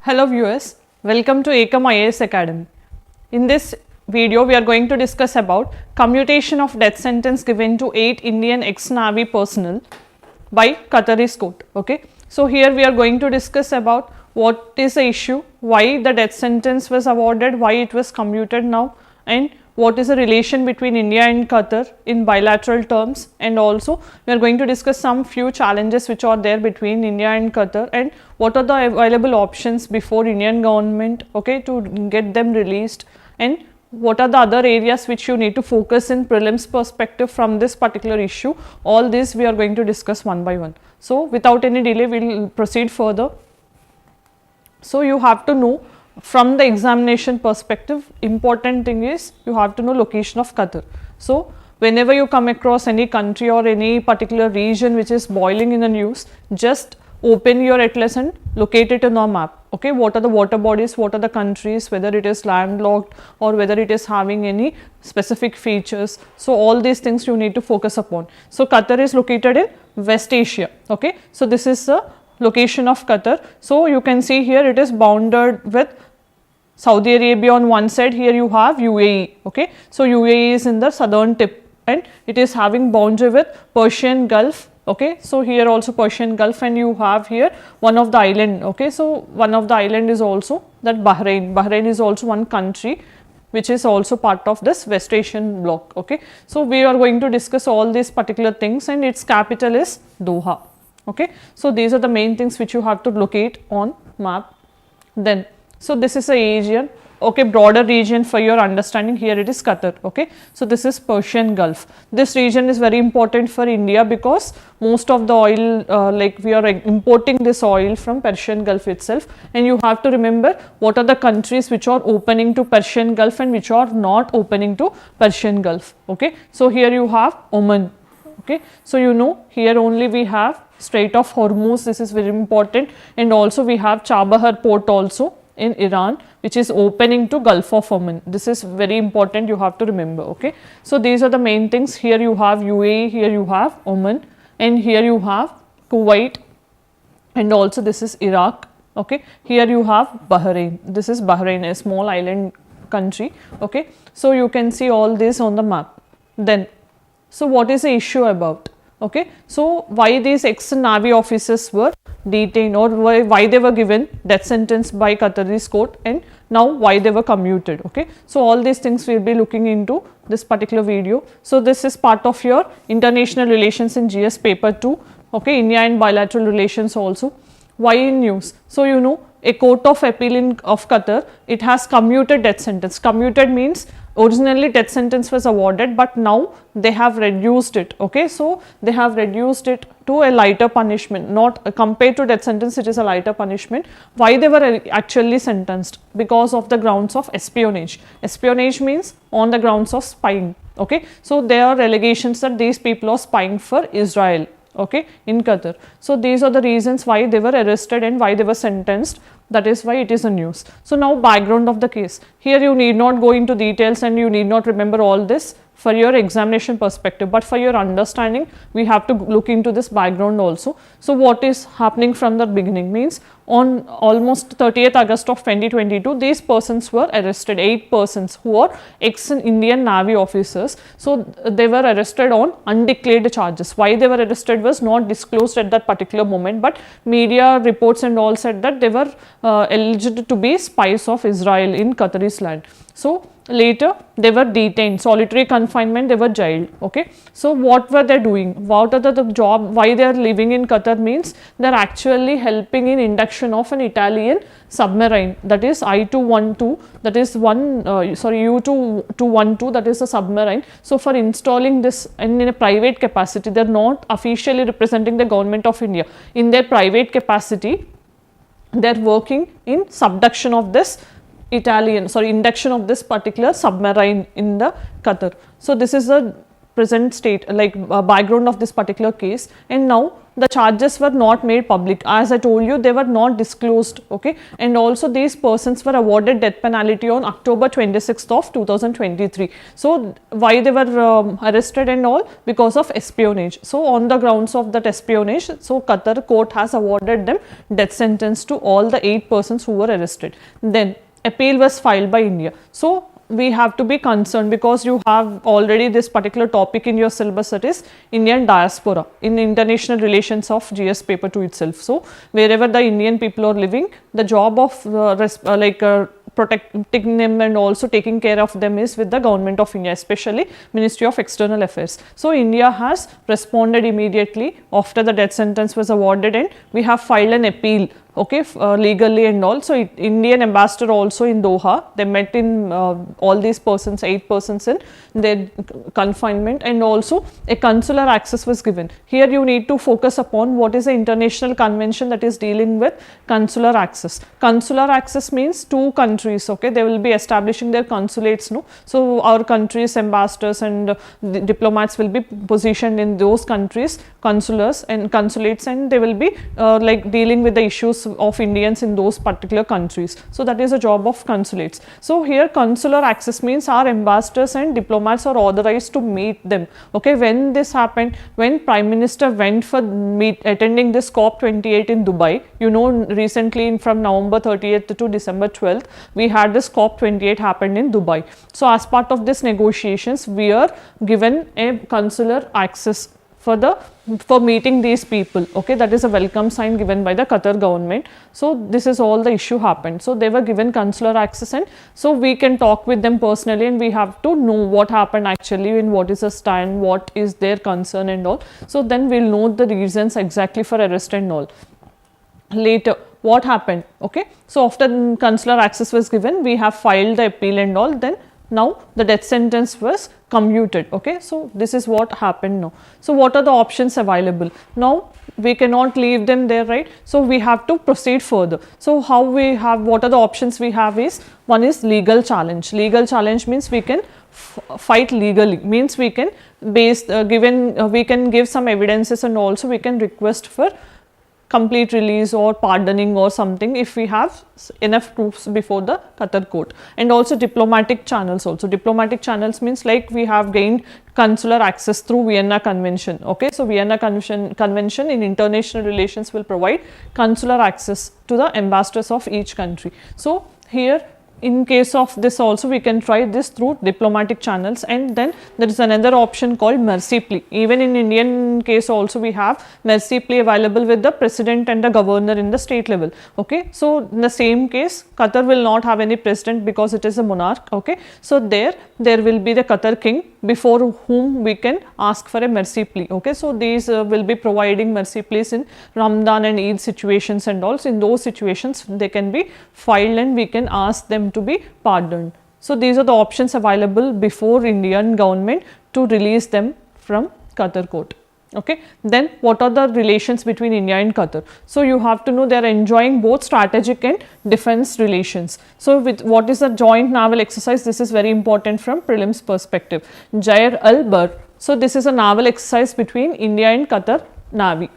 Hello viewers, welcome to Ekam IAS Academy. In this video, we are going to discuss about commutation of death sentence given to 8 Indian ex-Navy personnel by Qatari court. Okay, so here we are going to discuss about what is the issue, why the death sentence was awarded, why it was commuted now, and what is the relation between India and Qatar in bilateral terms, and also we are going to discuss some few challenges which are there between India and Qatar and what are the available options before Indian government, okay, to get them released, and what are the other areas which you need to focus in prelims perspective from this particular issue. All this we are going to discuss one by one. So without any delay, we will proceed further. So you have to know from the examination perspective, important thing is you have to know location of Qatar. So whenever you come across any country or any particular region which is boiling in the news, just open your atlas and locate it in a map. Okay, what are the water bodies, what are the countries, whether it is landlocked or whether it is having any specific features. So all these things you need to focus upon. So Qatar is located in West Asia. Okay, so this is the location of Qatar. So you can see here it is bounded with Saudi Arabia on one side, here you have UAE. Okay, so UAE is in the southern tip and it is having boundary with Persian Gulf. Okay, so here also Persian Gulf, and you have here one of the island. Okay, so one of the island is also that Bahrain. Bahrain is also one country which is also part of this West Asian bloc. Okay, so we are going to discuss all these particular things, and its capital is Doha. Okay, so these are the main things which you have to locate on map. Then so this is a region, okay, broader region for your understanding. Here it is Qatar. Okay, so this is Persian Gulf. This region is very important for India because most of the oil, like we are importing this oil from Persian Gulf itself, and you have to remember what are the countries which are opening to Persian Gulf and which are not opening to Persian Gulf. Okay, so here you have Oman. Okay, so you know here only we have Strait of Hormuz, this is very important, and also we have Chabahar port also in Iran, which is opening to Gulf of Oman. This is very important, you have to remember. Okay, so these are the main things. Here you have UAE, here you have Oman, and here you have Kuwait, and also this is Iraq. Okay, here you have Bahrain. This is Bahrain, a small island country. Okay, so you can see all this on the map. Then, so what is the issue about? Okay, so why these ex-Navy officers were detained, or why they were given death sentence by Qatari court, and now why they were commuted. Okay, so all these things we will be looking into this particular video. So this is part of your international relations in GS paper 2. Okay, India and bilateral relations also. Why in news? So you know a court of appeal of Qatar, it has commuted death sentence. Commuted means originally death sentence was awarded, but now they have reduced it. Okay, so they have reduced it to a lighter punishment, not compared to death sentence, it is a lighter punishment. Why they were actually sentenced? Because of the grounds of espionage. Espionage means on the grounds of spying. Okay, so there are allegations that these people are spying for Israel. Okay, in Qatar. So these are the reasons why they were arrested and why they were sentenced. That is why it is a news. So now background of the case. Here you need not go into details and you need not remember all this for your examination perspective, but for your understanding we have to look into this background also. So what is happening from the beginning means on almost 30th August of 2022, these persons were arrested, 8 persons who are ex-Indian Navy officers. So they were arrested on undeclared charges. Why they were arrested was not disclosed at that particular moment, but media reports and all said that they were alleged to be spies of Israel in Qatari's land. So later they were detained, solitary confinement, they were jailed. Okay, so what were they doing? What are the job? Why they are living in Qatar means they are actually helping in induction of an Italian submarine, that is I-212, that is U-212, that is a submarine. So for installing this in a private capacity, they are not officially representing the government of India. In their private capacity, they are working in subduction of this induction of this particular submarine in the Qatar. So this is the present state, like background of this particular case. And now the charges were not made public. As I told you, they were not disclosed, okay, and also these persons were awarded death penalty on October 26th of 2023. So why they were arrested and all? Because of espionage. So on the grounds of that espionage, so Qatar court has awarded them death sentence to all the 8 persons who were arrested. Then appeal was filed by India. So we have to be concerned because you have already this particular topic in your syllabus, that is Indian diaspora in international relations of GS paper 2 itself. So wherever the Indian people are living, the job of protecting them and also taking care of them is with the government of India, especially Ministry of External Affairs. So India has responded immediately after the death sentence was awarded, and we have filed an appeal, okay, legally and all. So Indian ambassador also in Doha, they met in all these persons, 8 persons in their confinement, and also a consular access was given. Here you need to focus upon what is the international convention that is dealing with consular access. Consular access means 2 countries, okay, they will be establishing their consulates, no. So our countries ambassadors and diplomats will be positioned in those countries, consulars and consulates, and they will be like dealing with the issues of Indians in those particular countries. So that is a job of consulates. So here consular access means our ambassadors and diplomats are authorized to meet them. Okay, when this happened, when Prime Minister went for attending this COP28 in Dubai, you know, recently from November 30th to December 12th, we had this COP28 happened in Dubai. So as part of this negotiations, we are given a consular access for meeting these people, okay, that is a welcome sign given by the Qatar government. So this is all the issue happened. So they were given consular access, and so we can talk with them personally, and we have to know what happened actually and what is the stand, what is their concern and all. So then we'll know the reasons exactly for arrest and all. Later, what happened? Okay, so after consular access was given, we have filed the appeal and all. Then now the death sentence was commuted. Okay, so this is what happened now. So what are the options available? Now we cannot leave them there, right? So we have to proceed further. So how we have, what are the options we have is, one is legal challenge. Legal challenge means we can fight legally, means we can we can give some evidences, and also we can request for complete release or pardoning or something if we have enough proofs before the Qatar court. And also diplomatic channels also. Diplomatic channels means like we have gained consular access through Vienna Convention. Okay, so Vienna Convention in international relations will provide consular access to the ambassadors of each country. So here, in case of this also, we can try this through diplomatic channels. And then there is another option called mercy plea. Even in Indian case also, we have mercy plea available with the president and the governor in the state level. Okay, so in the same case, Qatar will not have any president because it is a monarch. Okay, so there will be the Qatar king before whom we can ask for a mercy plea. Okay, so these will be providing mercy pleas in Ramadan and Eid situations, and also in those situations they can be filed and we can ask them to be pardoned. So these are the options available before Indian government to release them from Qatar court. Okay, then what are the relations between India and Qatar? So you have to know they are enjoying both strategic and defense relations. So with what is the joint naval exercise? This is very important from prelims perspective. Jair al-Bar. So this is a naval exercise between India and Qatar Navy.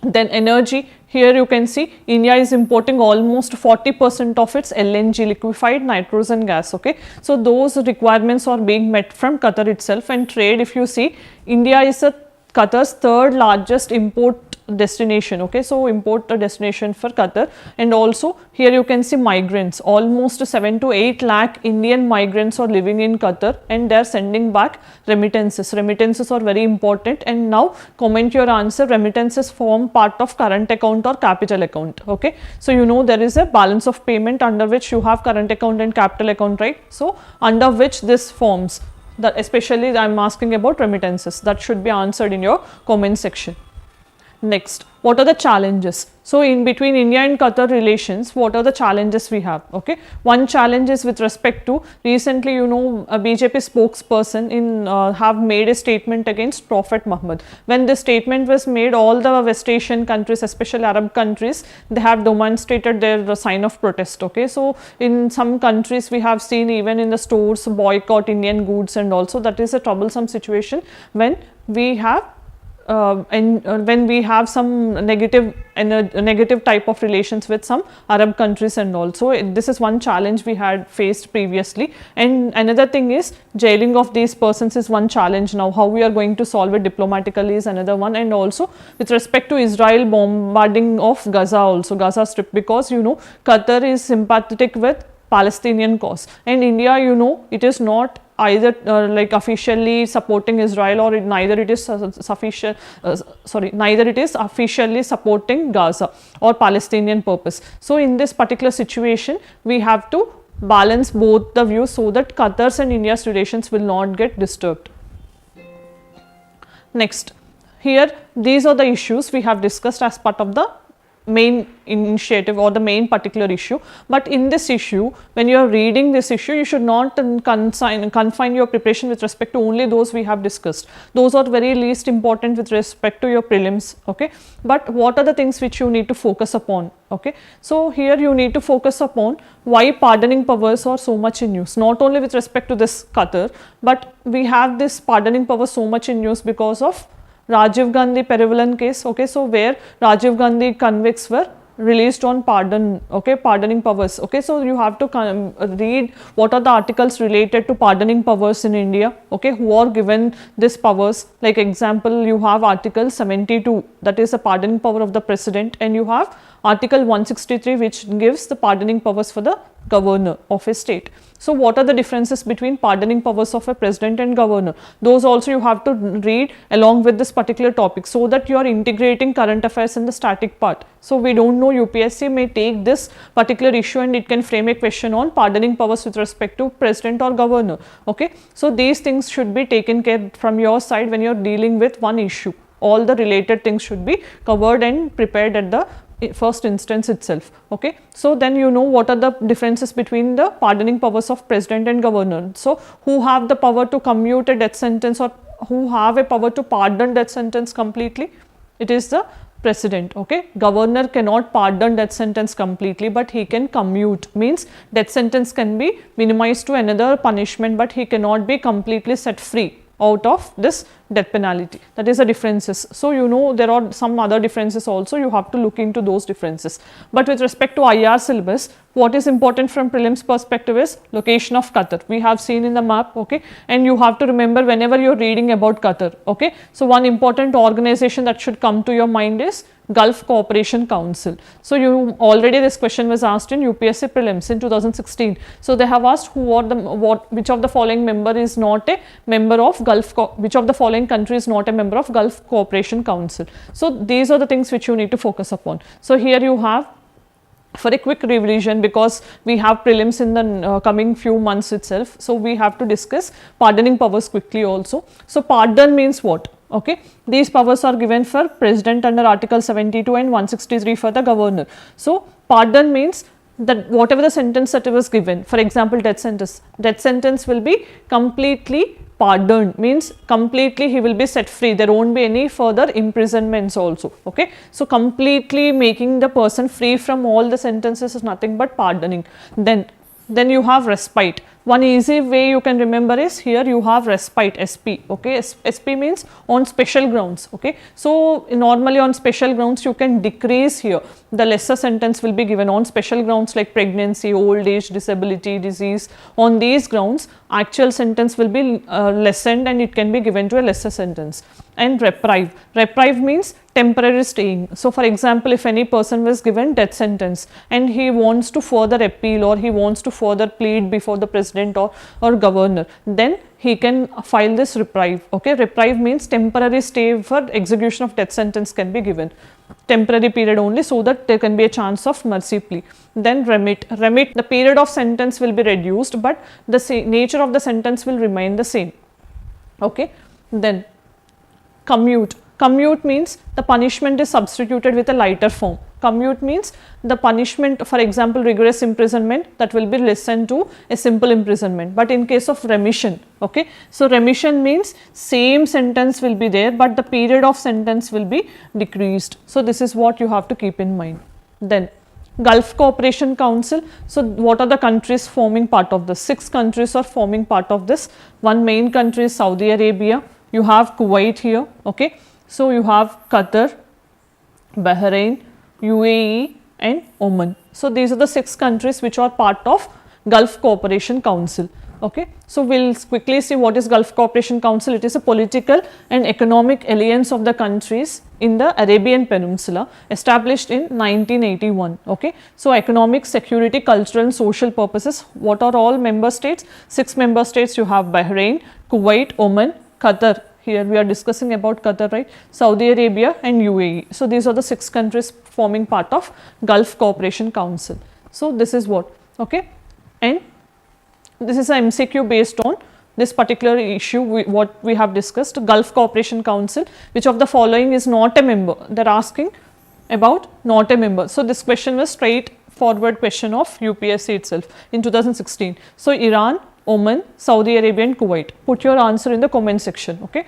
Then energy, here you can see India is importing almost 40% of its LNG, liquefied nitrogen gas. Okay, so those requirements are being met from Qatar itself. And trade, if you see, India is Qatar's 3rd largest import destination. Okay, so import destination for Qatar. And also here you can see migrants, almost 7 to 8 lakh Indian migrants are living in Qatar, and they are sending back remittances. Remittances are very important. And now comment your answer. Remittances form part of current account or capital account. Okay, so you know there is a balance of payment under which you have current account and capital account, right? So under which this forms, that especially I am asking about remittances, that should be answered in your comment section. Next, what are the challenges? So in between India and Qatar relations, what are the challenges we have? Okay, one challenge is with respect to, recently you know a BJP spokesperson have made a statement against Prophet Muhammad. When this statement was made, all the West Asian countries, especially Arab countries, they have demonstrated their sign of protest. Okay, so in some countries we have seen even in the stores boycott Indian goods, and also that is a troublesome situation when we have and when we have some negative type of relations with some Arab countries and also this is one challenge we had faced previously. And another thing is jailing of these persons is one challenge now. How we are going to solve it diplomatically is another one. And also with respect to Israel bombarding of Gaza also, Gaza Strip, because you know Qatar is sympathetic with Palestinian cause, and India, you know, it is not either like officially supporting Israel, or neither it is neither it is officially supporting Gaza or Palestinian purpose. So in this particular situation, we have to balance both the views so that Qatar's and India's relations will not get disturbed. Next, here these are the issues we have discussed as part of the main initiative or the main particular issue. But in this issue, when you are reading this issue, you should not confine your preparation with respect to only those we have discussed. Those are very least important with respect to your prelims, okay. But what are the things which you need to focus upon, okay. So here you need to focus upon why pardoning powers are so much in use, not only with respect to this Qatar, but we have this pardoning power so much in use because of Rajiv Gandhi Perivalan case, okay. So where Rajiv Gandhi convicts were released on pardon, okay, pardoning powers, okay. So you have to read what are the articles related to pardoning powers in India, okay, who are given this powers. Like example, you have article 72, that is the pardoning power of the president, and you have article 163 which gives the pardoning powers for the governor of a state. So what are the differences between pardoning powers of a president and governor? Those also you have to read along with this particular topic, so that you are integrating current affairs in the static part. So we don't know, UPSC may take this particular issue and it can frame a question on pardoning powers with respect to president or governor, okay. So these things should be taken care from your side when you are dealing with one issue. All the related things should be covered and prepared at the first instance itself, okay. So then you know what are the differences between the pardoning powers of president and governor. So who have the power to commute a death sentence, or who have a power to pardon death sentence completely? It is the president, okay. Governor cannot pardon death sentence completely, but he can commute, means death sentence can be minimized to another punishment, but he cannot be completely set free out of this death penalty. That is the differences. So you know there are some other differences also, you have to look into those differences. But with respect to IR syllabus, what is important from prelims perspective is location of Qatar. We have seen in the map, okay, and you have to remember whenever you are reading about Qatar, okay. So one important organization that should come to your mind is Gulf Cooperation Council. So you already, this question was asked in UPSC prelims in 2016. So they have asked who are the which of the following member is not a member of which of the following country is not a member of Gulf Cooperation Council. So these are the things which you need to focus upon. So here you have, for a quick revision, because we have prelims in the coming few months itself, so we have to discuss pardoning powers quickly also. So pardon means what? Okay, these powers are given for president under article 72 and 163 for the governor. So pardon means that whatever the sentence that was given, for example death sentence will be completely pardoned, means completely he will be set free, there won't be any further imprisonments also, okay. So completely making the person free from all the sentences is nothing but pardoning. Then you have respite. One easy way you can remember is, here you have respite, SP, okay. SP means on special grounds, okay. So normally on special grounds you can decrease here, the lesser sentence will be given on special grounds like pregnancy, old age, disability, disease. On these grounds actual sentence will be lessened and it can be given to a lesser sentence. And reprieve means temporary staying. So for example, if any person was given death sentence and he wants to further appeal, or he wants to further plead before the president or governor, then he can file this reprieve, okay. Reprieve means temporary stay for execution of death sentence can be given, temporary period only, so that there can be a chance of mercy plea. Then remit, the period of sentence will be reduced, but the nature of the sentence will remain the same, okay. Then commute means the punishment is substituted with a lighter form. Commute means the punishment, for example rigorous imprisonment, that will be lessened to a simple imprisonment. But in case of remission, okay, so remission means same sentence will be there, but the period of sentence will be decreased. So this is what you have to keep in mind. Then Gulf Cooperation Council. So what are the countries forming part of this? 6 countries are forming part of this. One main country is Saudi Arabia. You have Kuwait here, okay. So you have Qatar, Bahrain, UAE and Oman. So these are the 6 countries which are part of Gulf Cooperation Council. Okay. So we'll quickly see what is Gulf Cooperation Council. It is a political and economic alliance of the countries in the Arabian Peninsula, established in 1981. Okay. So economic, security, cultural and social purposes. What are all member states? 6 member states. You have Bahrain, Kuwait, Oman, Qatar. Here we are discussing about Qatar, right? Saudi Arabia and UAE. So these are the 6 countries forming part of Gulf Cooperation Council. So this is what, okay, and this is a MCQ based on this particular issue, what we have discussed. Gulf Cooperation Council, which of the following is not a member? They are asking about not a member. So this question was straightforward question of UPSC itself in 2016. So Iran, Oman, Saudi Arabia and Kuwait. Put your answer in the comment section. Okay.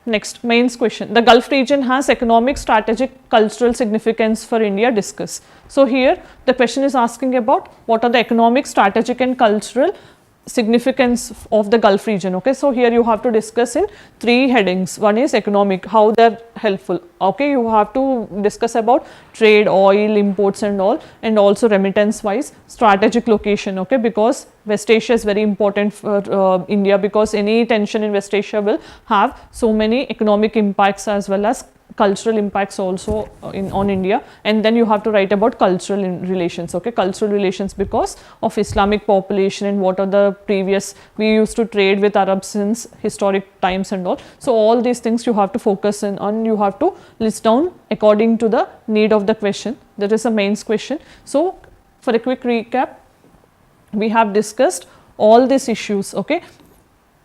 Next, mains question. The Gulf region has economic, strategic, cultural significance for India. Discuss. So here the question is asking about what are the economic, strategic and cultural significance of the Gulf region. Okay. So here you have to discuss in 3 headings. One is economic, how they are helpful. Okay. You have to discuss about trade, oil, imports and all, and also remittance wise, strategic location. Okay. Because West Asia is very important for India, because any tension in West Asia will have so many economic impacts as well as cultural impacts also on India. And then you have to write about cultural relations. Okay, cultural relations because of Islamic population and what are the previous, we used to trade with Arabs since historic times and all. So all these things you have to focus in on, you have to list down according to the need of the question. That is a mains question. So for a quick recap, we have discussed all these issues. Okay,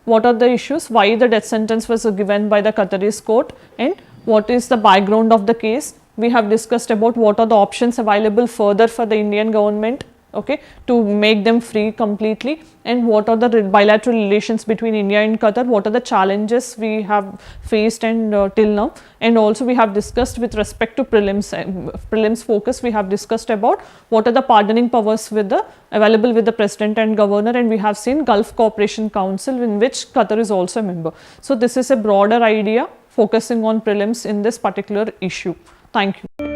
what are the issues? Why the death sentence was given by the Qataris court and what is the background of the case. We have discussed about what are the options available further for the Indian government, okay, to make them free completely, and what are the bilateral relations between India and Qatar, what are the challenges we have faced and till now. And also we have discussed with respect to prelims focus, we have discussed about what are the pardoning powers available with the president and governor, and we have seen Gulf Cooperation Council in which Qatar is also a member. So this is a broader idea focusing on prelims in this particular issue. Thank you.